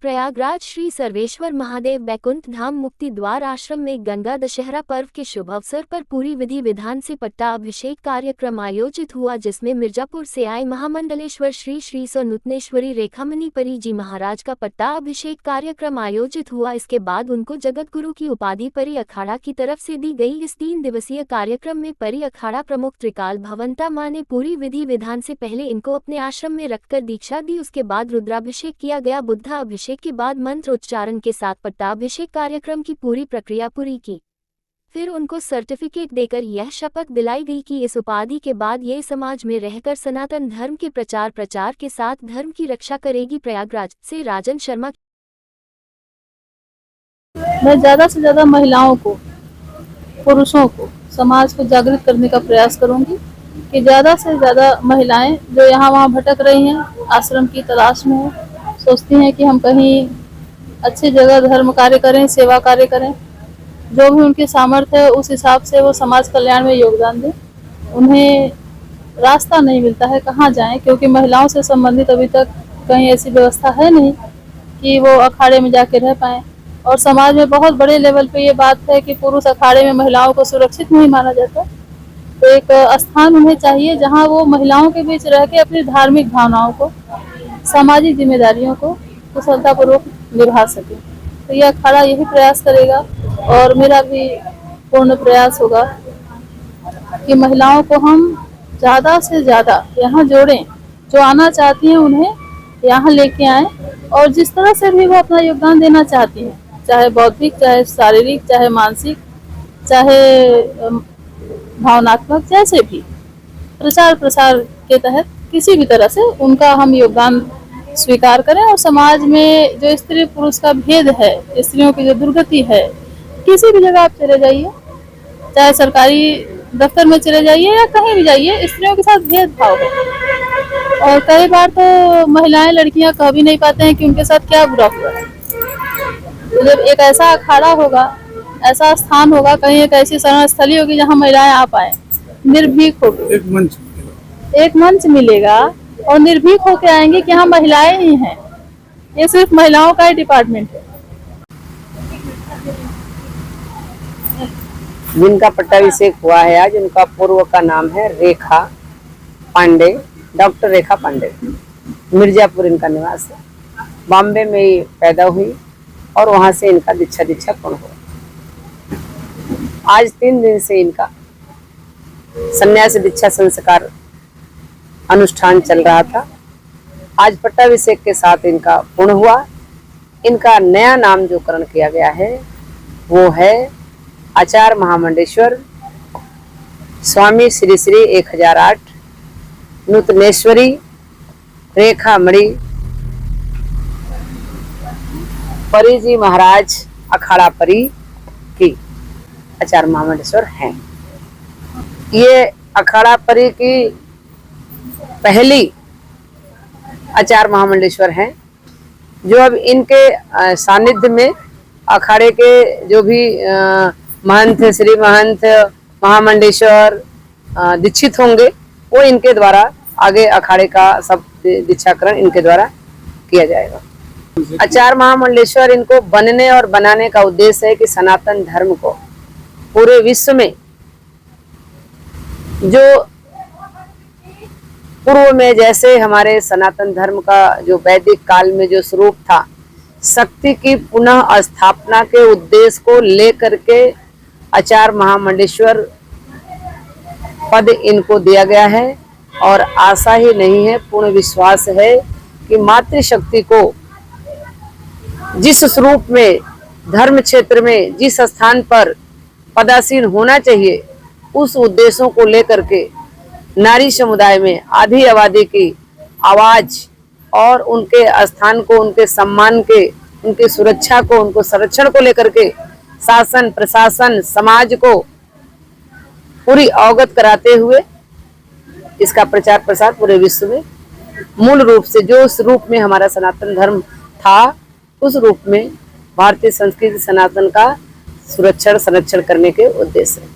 प्रयागराज श्री सर्वेश्वर महादेव बैकुंठ धाम मुक्ति द्वार आश्रम में गंगा दशहरा पर्व के शुभ अवसर पर पूरी विधि विधान से पट्टा अभिषेक कार्यक्रम आयोजित हुआ, जिसमें मिर्जापुर से आए महामंडलेश्वर श्री श्री सौनूतनेश्वरी रेखामणि परी जी महाराज का पट्टा अभिषेक कार्यक्रम आयोजित हुआ। इसके बाद उनको जगत गुरु की उपाधि परी अखाड़ा की तरफ से दी गई। इस 3 दिवसीय कार्यक्रम में परी अखाड़ा प्रमुख त्रिकाल भवंता मां ने पूरी विधि विधान से पहले इनको अपने आश्रम में रखकर दीक्षा दी। उसके बाद रुद्राभिषेक किया गया। बुद्धा अभिषेक के बाद मंत्र उच्चारण के साथ पट्टाभिषेक कार्यक्रम की पूरी प्रक्रिया पूरी की। फिर उनको सर्टिफिकेट देकर यह शपथ दिलाई गई कि इस उपाधि के बाद ये समाज में रहकर सनातन धर्म के प्रचार के साथ धर्म की रक्षा करेगी। प्रयागराज से राजन शर्मा। मैं ज़्यादा से ज़्यादा महिलाओं को, पुरुषों को, समाज को जागृत करने का प्रयास करूंगी कि ज़्यादा से ज़्यादा महिलाएं जो यहाँ वहाँ भटक रही हैं, आश्रम की तलाश में हैं, सोचती हैं कि हम कहीं अच्छी जगह धर्म कार्य करें, सेवा कार्य करें, जो भी उनकी सामर्थ्य है उस हिसाब से वो समाज कल्याण में योगदान दें। उन्हें रास्ता नहीं मिलता है कहाँ जाएं, क्योंकि महिलाओं से संबंधित अभी तक कहीं ऐसी व्यवस्था है नहीं कि वो अखाड़े में जाके रह पाएँ। और समाज में बहुत बड़े लेवल पे ये बात है कि पुरुष अखाड़े में महिलाओं को सुरक्षित नहीं माना जाता। तो एक स्थान उन्हें चाहिए जहाँ वो महिलाओं के बीच रह के अपनी धार्मिक भावनाओं को, सामाजिक जिम्मेदारियों को कुशलतापूर्वक निभा सके। तो यह अखाड़ा यही प्रयास करेगा और मेरा भी पूर्ण प्रयास होगा कि महिलाओं को हम ज़्यादा से ज़्यादा यहाँ जोड़ें, जो आना चाहती हैं उन्हें यहाँ लेके आएँ, और जिस तरह से भी वो अपना योगदान देना चाहती हैं, चाहे बौद्धिक, चाहे शारीरिक, चाहे मानसिक, चाहे भावनात्मक, जैसे भी प्रचार प्रसार के तहत किसी भी तरह से उनका हम योगदान स्वीकार करें। और समाज में जो स्त्री पुरुष का भेद है, स्त्रियों की जो दुर्गति है, किसी भी जगह आप चले जाइए, चाहे सरकारी दफ्तर में चले जाइए या कहीं भी जाइए, स्त्रियों के साथ भेदभाव है। और कई बार तो महिलाएं, लड़कियां कह भी नहीं पाते हैं कि उनके साथ क्या बुरा हुआ है। जब एक ऐसा अखाड़ा होगा, ऐसा स्थान होगा, कहीं एक ऐसी शरण स्थली होगी जहाँ महिलाएं आ पाए, निर्भीक होकर एक मंच मिलेगा और निर्भीक होकर आएंगे कि हाँ महिलाएं ही हैं, ये सिर्फ महिलाओं का ही डिपार्टमेंट है। जिनका पट्टाभिषेक हुआ है आज, उनका पूर्व का नाम है रेखा पांडे, डॉक्टर रेखा पांडे। मिर्जापुर इनका निवास है। बॉम्बे में ही पैदा हुई और वहां से इनका दीक्षा पूर्ण हुआ। आज 3 दिन से इनका संन्यास दीक्षा संस्कार अनुष्ठान चल रहा था। आज पट्टाभिषेक के साथ इनका पूर्ण हुआ। इनका नया नाम जो करण किया गया है वो है आचार्य महामंडेश्वर स्वामी श्री श्री 1008 नूतनेश्वरी रेखामणि परी जी महाराज अखाड़ा परी की आचार्य महामंडेश्वर हैं। ये अखाड़ा परी की पहली आचार्य महामंडेश्वर हैं, जो अब इनके सानिध्य में अखाड़े के जो भी महंत, श्री महंत, महामंडेश्वर दीक्षित होंगे, वो इनके द्वारा आगे अखाड़े का सब दीक्षाकरण इनके द्वारा किया जाएगा। आचार्य महामंडलेश्वर इनको बनने और बनाने का उद्देश्य है कि सनातन धर्म को पूरे विश्व में, जो पूर्व में जैसे हमारे सनातन धर्म का जो वैदिक काल में जो स्वरूप था, शक्ति की पुनः स्थापना के उद्देश्य को लेकर के आचार्य महामंडेश्वर पद इनको दिया गया है। और आशा ही नहीं है, पूर्ण विश्वास है कि मातृशक्ति को जिस स्वरूप में, धर्म क्षेत्र में, जिस स्थान पर पदासीन होना चाहिए, उस उद्देश्यों को लेकर के नारी समुदाय में आधी आबादी की आवाज और उनके स्थान को, उनके सम्मान के, उनकी सुरक्षा को, उनको संरक्षण को लेकर के शासन, प्रशासन, समाज को पूरी अवगत कराते हुए इसका प्रचार प्रसार पूरे विश्व में मूल रूप से, जो उस रूप में हमारा सनातन धर्म था, उस रूप में भारतीय संस्कृति सनातन का सुरक्षण संरक्षण करने के उद्देश्य है।